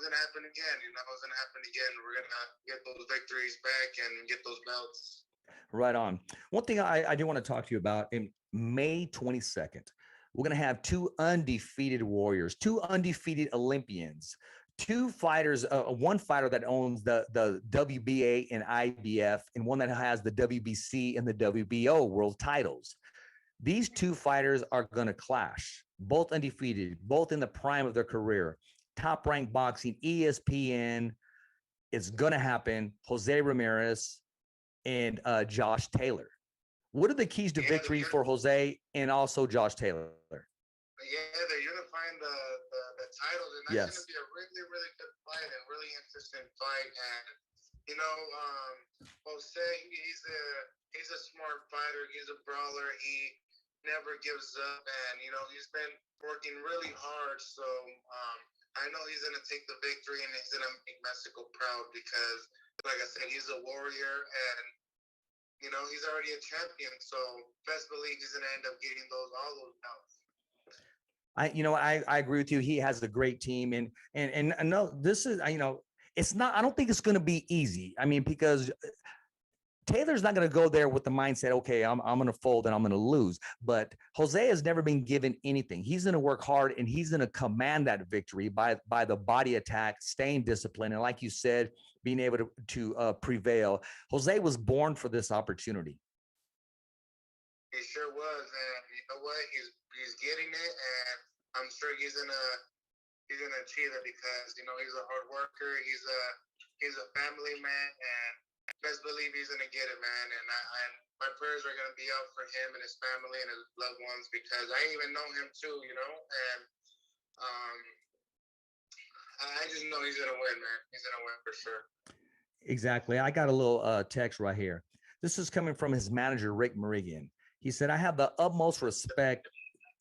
gonna happen again. It's gonna happen again. We're gonna get those victories back and get those belts. Right on. One thing I do want to talk to you about in May 22nd, we're going to have two undefeated warriors, two undefeated Olympians, two fighters, one fighter that owns the WBA and IBF, and one that has the WBC and the WBO world titles. These two fighters are going to clash, both undefeated, both in the prime of their career. Top Rank Boxing, ESPN. It's going to happen. Jose Ramirez and Josh Taylor. What are the keys to victory for Jose and also Josh Taylor? Yeah, they're unifying the titles, and that's going to be a really, really good fight and really interesting fight. And Jose, he's a smart fighter. He's a brawler. He never gives up, and he's been working really hard. So I know he's going to take the victory, and he's going to make Mexico proud because, like I said, he's a warrior, and he's already a champion. So best believe he's going to end up getting all those belts. I agree with you. He has a great team, and no, this is it's not. I don't think it's going to be easy. I mean, because Taylor's not going to go there with the mindset, okay, I'm going to fold and I'm going to lose. But Jose has never been given anything. He's going to work hard, and he's going to command that victory by the body attack, staying disciplined, and like you said, being able to prevail. Jose was born for this opportunity. He sure was, and you know what? He's getting it, and I'm sure he's gonna achieve it because he's a hard worker. He's a family man, and best believe he's gonna get it, man. And my prayers are gonna be out for him and his family and his loved ones because I even know him too, and I just know he's gonna win, man. He's gonna win for sure. Exactly. I got a little text right here. This is coming from his manager, Rick Merigian. He said, I have the utmost respect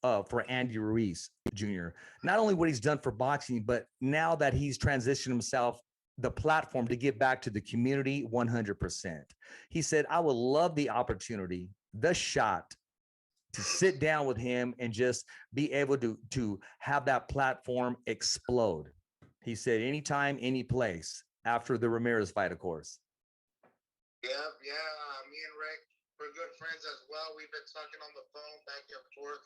for Andy Ruiz Jr. Not only what he's done for boxing, but now that he's transitioned himself the platform to give back to the community 100%. He said, I would love the opportunity, the shot to sit down with him and just be able to have that platform explode. He said, anytime, any place, after the Ramirez fight, of course. Yeah. Me and Rick, we're good friends as well. We've been talking on the phone back and forth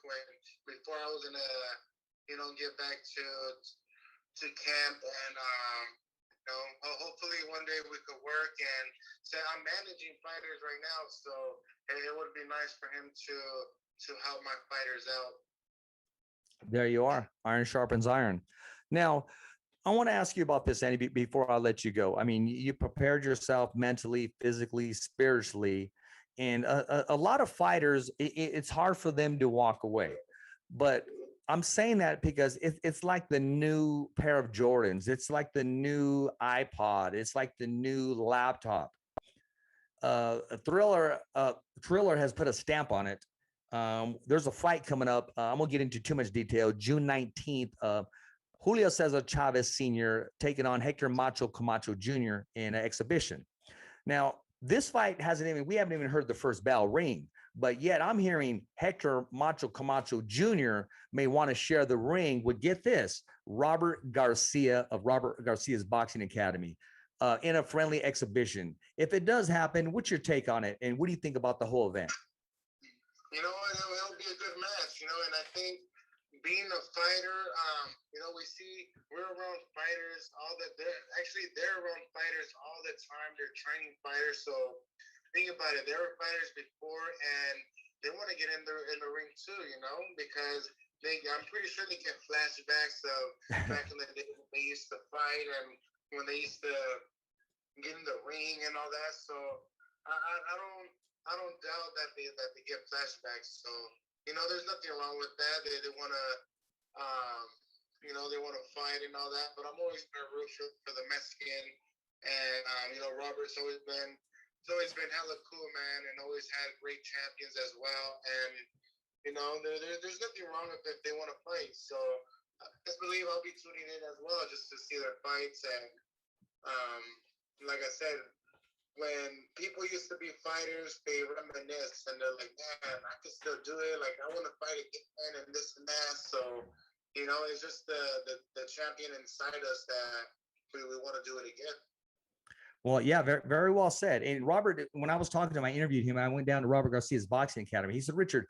before I was gonna, get back to camp, and hopefully one day we could work. And say I'm managing fighters right now, so it would be nice for him to help my fighters out. There you are. Iron sharpens iron. Now, I want to ask you about this, Andy, before I let you go. I mean, you prepared yourself mentally, physically, spiritually, and a lot of fighters, it's hard for them to walk away. But I'm saying that because it's like the new pair of Jordans. It's like the new iPod. It's like the new laptop. Thriller has put a stamp on it. There's a fight coming up. I won't get into too much detail. June 19th, Julio Cesar Chavez Sr. taking on Hector Macho Camacho Jr. in an exhibition. Now, this fight we haven't even heard the first bell ring, but yet I'm hearing Hector Macho Camacho Jr. may want to share the ring with, get this, Robert Garcia of Robert Garcia's Boxing Academy in a friendly exhibition. If it does happen, what's your take on it? And what do you think about the whole event? It'll be a good match, and I think being a fighter, we're around fighters they're around fighters all the time. They're training fighters. So think about it. They were fighters before, and they want to get in the ring too, because I'm pretty sure they get flashbacks of back in the day when they used to fight and when they used to get in the ring and all that. So I don't doubt that they get flashbacks. So there's nothing wrong with that. They want to they want to fight and all that. But I'm always going to root for the Mexican, and Robert's always been hella cool, man, and always had great champions as well. And there's nothing wrong if they want to fight. So Just believe I'll be tuning in as well just to see their fights. And um, like I said, when people used to be fighters, they reminisce and they're like, man, I can still do it. Like, I want to fight again and this and that. So, it's just the champion inside us that we want to do it again. Well, yeah, very, very well said. And Robert, when I was talking to him, I interviewed him. I went down to Robert Garcia's boxing academy. He said, Richard,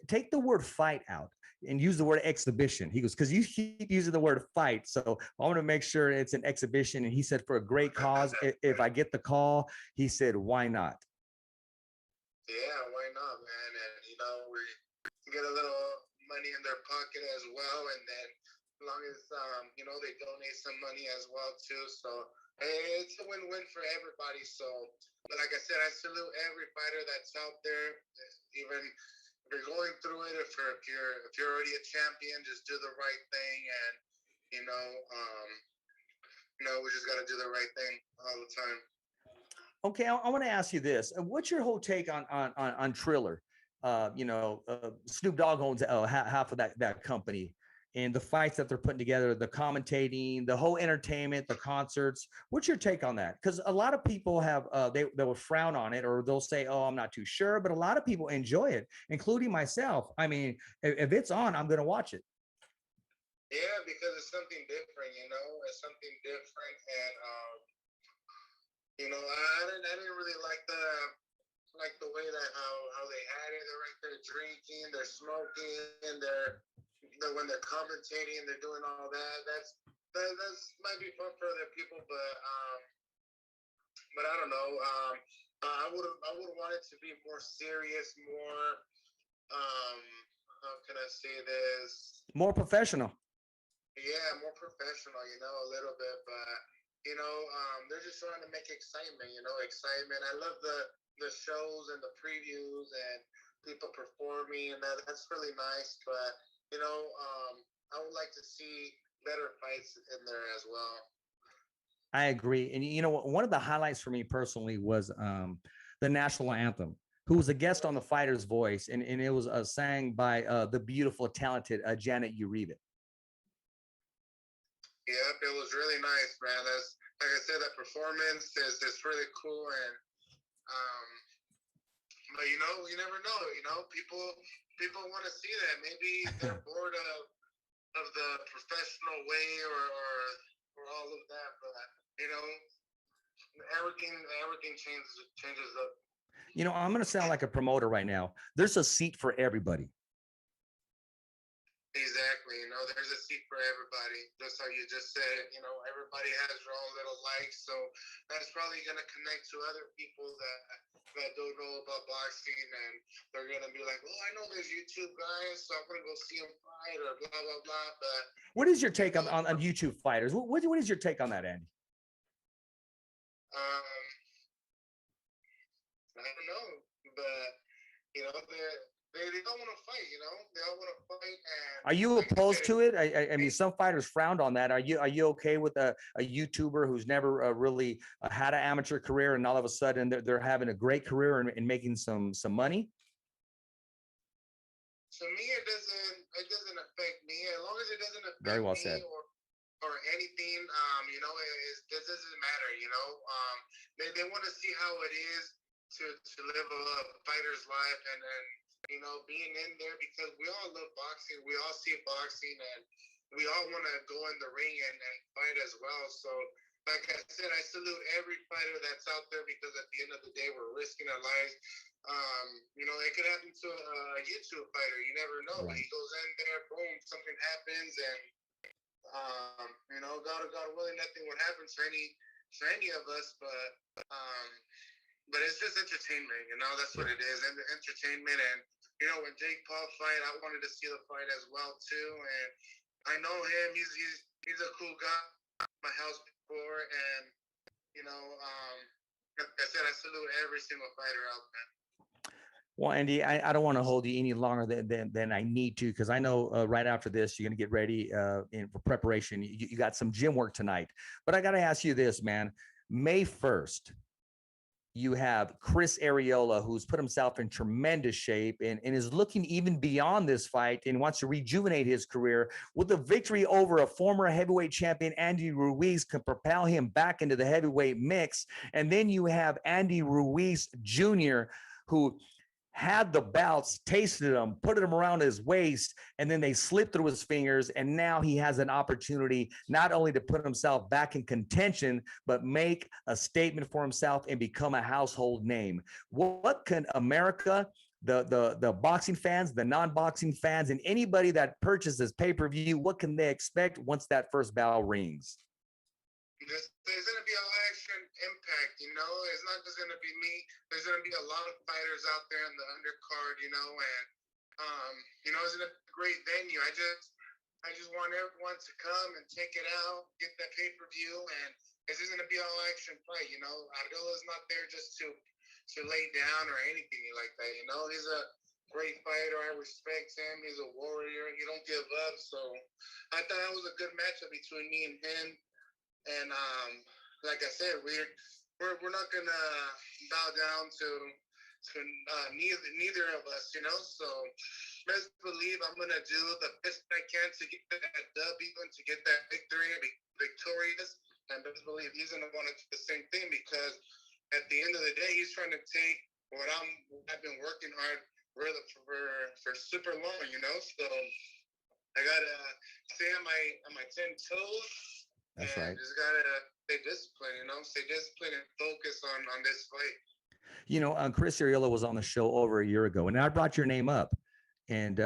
take the word fight out and use the word exhibition. He goes, because you keep using the word fight. So I want to make sure it's an exhibition. And he said, for a great cause, if I get the call, he said, why not? Yeah, why not, man? And, we get a little money in their pocket as well. And then as long as, they donate some money as well, too. So, it's a win-win for everybody. So, but like I said, I salute every fighter that's out there. Even if you're going through it, if you're already a champion, just do the right thing, and we just got to do the right thing all the time. Okay, I want to ask you this: what's your whole take on Triller? Snoop Dogg owns half of that company, and the fights that they're putting together, the commentating, the whole entertainment, the concerts. What's your take on that? Because a lot of people have they will frown on it, or they'll say, "Oh, I'm not too sure," but a lot of people enjoy it, including myself. I mean, if it's on, I'm going to watch it. Yeah, because it's something different, it's something different, and I didn't really like the way that how they had it. They're right there drinking, they're smoking, they're when they're commentating, they're doing all that. That's might be fun for other people, but I don't know. I would want it to be more serious, more how can I say this? More professional. Yeah, more professional, a little bit, but they're just trying to make excitement, excitement. I love the shows and the previews and people performing, and that's really nice. But I would like to see better fights in there as well. I agree. And one of the highlights for me personally was the national anthem, who was a guest on the Fighter's Voice, and it was sang by the beautiful, talented Janet Uribe. Yep, it was really nice, man. That's like I said, that performance is really cool, and but you never know. People want to see that. Maybe they're bored of the professional way or all of that, but everything changes up. I'm going to sound like a promoter right now. There's a seat for everybody. Exactly. There's a seat for everybody. Just how you just said, everybody has their own little likes. So that's probably going to connect to other people that don't know about boxing, and they're going to be like, well, I know there's YouTube guys, so I'm going to go see them fight or blah, blah, blah. But what is your take on YouTube fighters? What is your take on that, Andy? I don't know, but they all want to fight. They all want to fight. And are you opposed to it? I mean, some fighters frowned on that. Are you okay with a YouTuber who's never really had an amateur career, and all of a sudden they're having a great career and making some money? To me, it doesn't affect me as long as it doesn't affect Very well me said. or anything. It doesn't matter. They want to see how it is to live a fighter's life, and then being in there, because we all love boxing. We all see boxing, and we all want to go in the ring and fight as well. So, like I said, I salute every fighter that's out there, because at the end of the day, we're risking our lives. It could happen to a YouTube fighter. You never know. Right. He goes in there, boom, something happens, and God willing, nothing would happen to any of us. But it's just entertainment. That's what it is, and entertainment. And when Jake Paul fight, I wanted to see the fight as well too. And I know him; he's a cool guy. My house before, and like I said, I salute every single fighter out there. Well, Andy, I don't want to hold you any longer than I need to, because I know right after this, you're going to get ready for preparation. You got some gym work tonight. But I got to ask you this, man. May 1st, You have Chris Arreola, who's put himself in tremendous shape and is looking even beyond this fight and wants to rejuvenate his career. With a victory over a former heavyweight champion, Andy Ruiz, can propel him back into the heavyweight mix. And then you have Andy Ruiz Jr., who had the belts, tasted them, put them around his waist, and then they slipped through his fingers. And now he has an opportunity not only to put himself back in contention, but make a statement for himself and become a household name. What can America, the boxing fans, the non-boxing fans, and anybody that purchases pay-per-view, what can they expect once that first bell rings? There's going to be a live action impact, you know. It's not just going to be me. There's going to be a lot of fighters out there in the undercard, you know, and you know, it's a great venue. I just want everyone to come and check it out, get that pay-per-view, and this is going to be an all-action fight, you know. Arreola's not there just to lay down or anything like that, you know. He's a great fighter. I respect him. He's a warrior. He don't give up. So I thought that was a good matchup between me and him. And like I said, we're not gonna bow down to neither of us, you know. So best believe I'm gonna do the best I can to get that W and to get that victory, be victorious. And best believe he's gonna want to do the same thing, because at the end of the day, he's trying to take what I've been working hard for super long, you know. So I gotta stay on my 10 toes. That's right. Just gotta stay disciplined, you know, stay disciplined and focus on this fight. You know, Chris Arreola was on the show over a year ago, and I brought your name up, and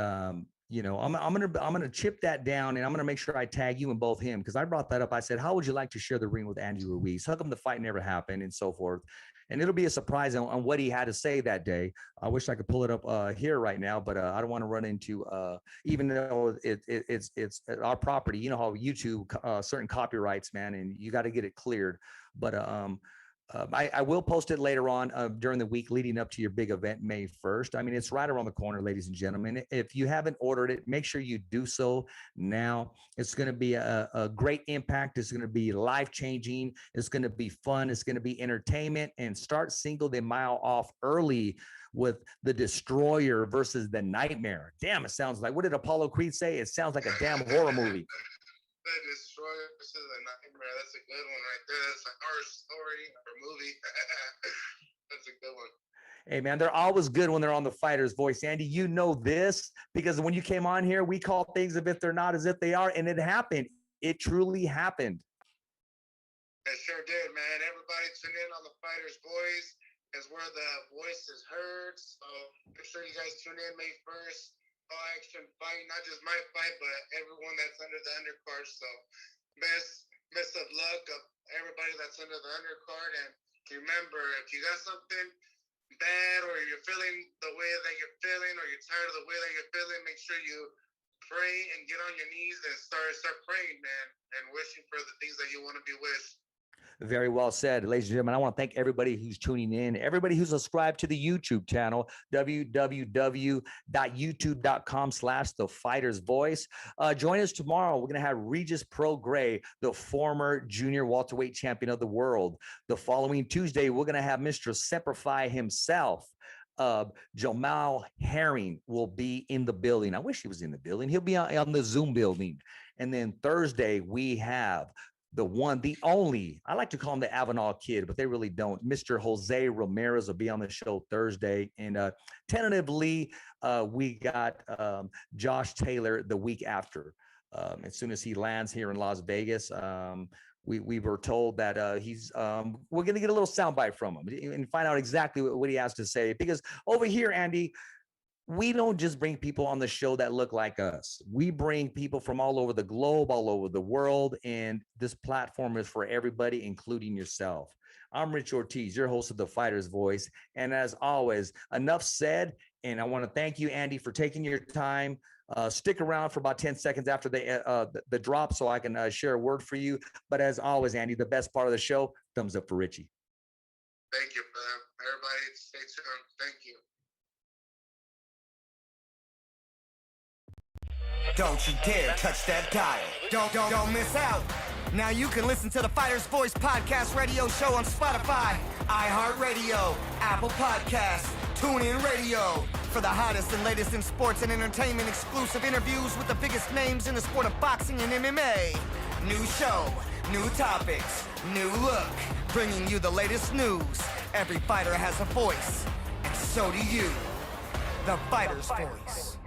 you know, I'm gonna chip that down, and I'm gonna make sure I tag you and both him, because I brought that up. I said, how would you like to share the ring with Andy Ruiz? How come the fight never happened, and so forth? And it'll be a surprise on what he had to say that day. I wish I could pull it up here right now, but I don't want to run into, even though it's our property, you know how YouTube, certain copyrights, man, and you got to get it cleared. But I will post it later on during the week leading up to your big event, May 1st. I mean, it's right around the corner, ladies and gentlemen. If you haven't ordered it, make sure you do so now. It's going to be a great impact. It's going to be life-changing. It's going to be fun. It's going to be entertainment. And start Cinco de Mayo off early with the Destroyer versus the Nightmare. Damn, it sounds like, what did Apollo Creed say? It sounds like a damn horror movie. The Destroyer versus the Nightmare. That's a good one right there. That's a horror story or movie. That's a good one. Hey, man, they're always good when they're on the Fighter's Voice. Andy, you know this, because when you came on here, we call things as if they're not as if they are, and it happened. It truly happened. It sure did, man. Everybody tune in on the Fighter's Voice. Is where the voice is heard. So make sure you guys tune in May 1st. Action fight, not just my fight, but everyone that's under the undercard. So best of luck of everybody that's under the undercard. And remember, if you got something bad, or you're feeling the way that you're feeling, or you're tired of the way that you're feeling, make sure you pray and get on your knees and start praying, man, and wishing for the things that you want to be wished. Very well said, ladies and gentlemen. I want to thank everybody who's tuning in, everybody who's subscribed to the YouTube channel, www.youtube.com/The Fighter's Voice. Join us tomorrow. We're going to have Regis Prograis, the former junior welterweight champion of the world. The following Tuesday, we're going to have Mr. Semperfi himself. Jamal Herring will be in the building. I wish he was in the building. He'll be on the Zoom building. And then Thursday, we have the one, the only, I like to call him the Avenal Kid, but they really don't. Mr. Jose Ramirez will be on the show Thursday. And tentatively, we got Josh Taylor the week after. As soon as he lands here in Las Vegas, we were told that we're going to get a little soundbite from him and find out exactly what he has to say. Because over here, Andy, we don't just bring people on the show that look like us. We bring people from all over the globe, all over the world, and this platform is for everybody, including yourself. I'm Rich Ortiz, your host of The Fighter's Voice. And as always, enough said, and I want to thank you, Andy, for taking your time. Stick around for about 10 seconds after the drop so I can share a word for you. But as always, Andy, the best part of the show, thumbs up for Richie. Thank you, man. Everybody stay tuned. Thank you. Don't you dare touch that dial. Don't miss out. Now you can listen to the Fighter's Voice podcast radio show on Spotify, iHeartRadio, Apple Podcasts, TuneIn Radio. For the hottest and latest in sports and entertainment, exclusive interviews with the biggest names in the sport of boxing and MMA. New show, new topics, new look. Bringing you the latest news. Every fighter has a voice, and so do you. The Fighter's Voice.